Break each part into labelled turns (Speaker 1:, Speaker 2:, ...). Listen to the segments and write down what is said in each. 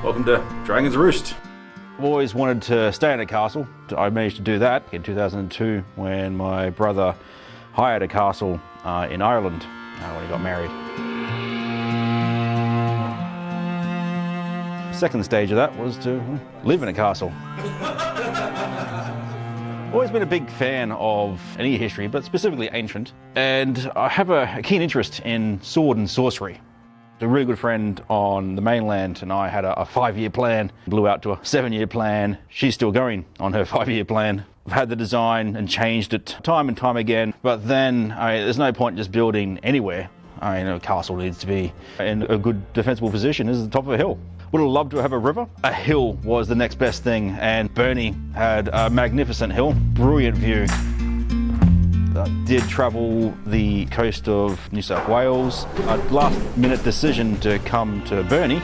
Speaker 1: Welcome to Dragon's Roost.
Speaker 2: I've always wanted to stay in a castle. I managed to do that in 2002 when my brother hired a castle in Ireland when he got married. Second stage of that was to live in a castle. Always been a big fan of any history, but specifically ancient, and I have a keen interest in sword and sorcery. A really good friend on the mainland and I had a 5-year plan, blew out to a 7-year plan. She's still going on her 5-year plan. I've had the design and changed it time and time again, but then there's no point in just building anywhere. A castle needs to be in a good defensible position. This is the top of a hill. Would have loved to have a river. A hill was the next best thing, and Burnie had a magnificent hill, brilliant view. I did travel the coast of New South Wales. A last-minute decision to come to Burnie.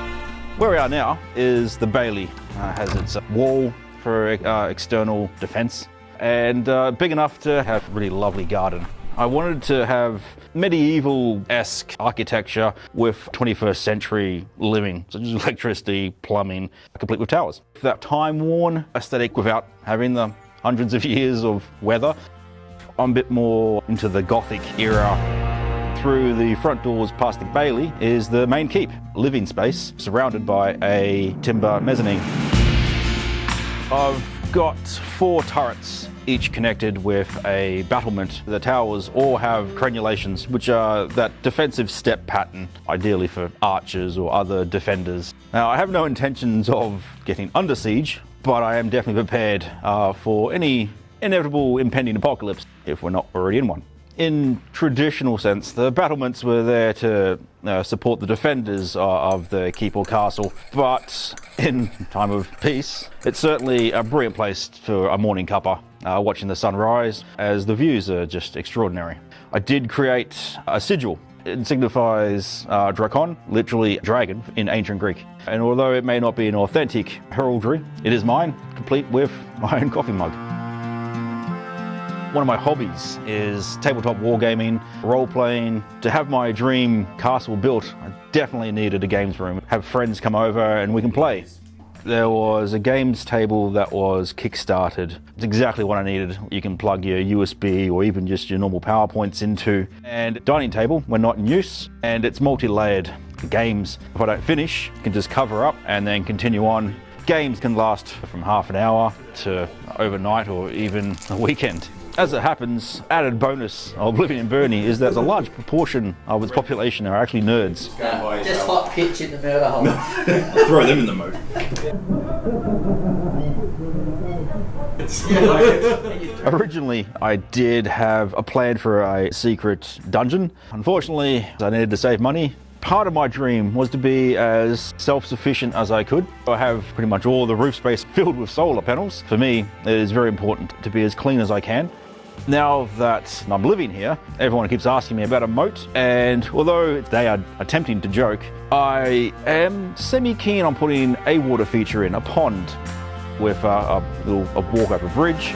Speaker 2: Where we are now is the Bailey. Has its wall for external defence, and big enough to have a really lovely garden. I wanted to have medieval-esque architecture with 21st century living, such as electricity, plumbing, complete with towers. That time-worn aesthetic without having the hundreds of years of weather. I'm a bit more into the Gothic era. Through the front doors past the Bailey is the main keep, living space surrounded by a timber mezzanine. I've got 4 turrets, each connected with a battlement. The towers all have crenulations, which are that defensive step pattern, ideally for archers or other defenders. Now, I have no intentions of getting under siege, but I am definitely prepared for any inevitable impending apocalypse, if we're not already in one. In traditional sense, the battlements were there to support the defenders of the keep or castle, but in time of peace, it's certainly a brilliant place for a morning cuppa, watching the sun rise, as the views are just extraordinary. I did create a sigil. It signifies Drakkon, literally dragon in ancient Greek. And although it may not be an authentic heraldry, it is mine, complete with my own coffee mug. One of my hobbies is tabletop wargaming, role-playing. To have my dream castle built, I definitely needed a games room. Have friends come over and we can play. There was a games table that was kickstarted. It's exactly what I needed. You can plug your USB or even just your normal PowerPoints into. And dining table, when not in use, and it's multi-layered. Games, if I don't finish, can just cover up and then continue on. Games can last from half an hour to overnight or even a weekend. As it happens, added bonus of living in Burnie is that a large proportion of its population are actually nerds.
Speaker 3: Just hot pitch in the murder hole.
Speaker 1: Throw them in the moat.
Speaker 2: Originally, I did have a plan for a secret dungeon. Unfortunately, I needed to save money. Part of my dream was to be as self-sufficient as I could. I have pretty much all the roof space filled with solar panels. For me, it is very important to be as clean as I can. Now that I'm living here, everyone keeps asking me about a moat, and although they are attempting to joke, I am semi-keen on putting a water feature in, a pond with a walk over bridge.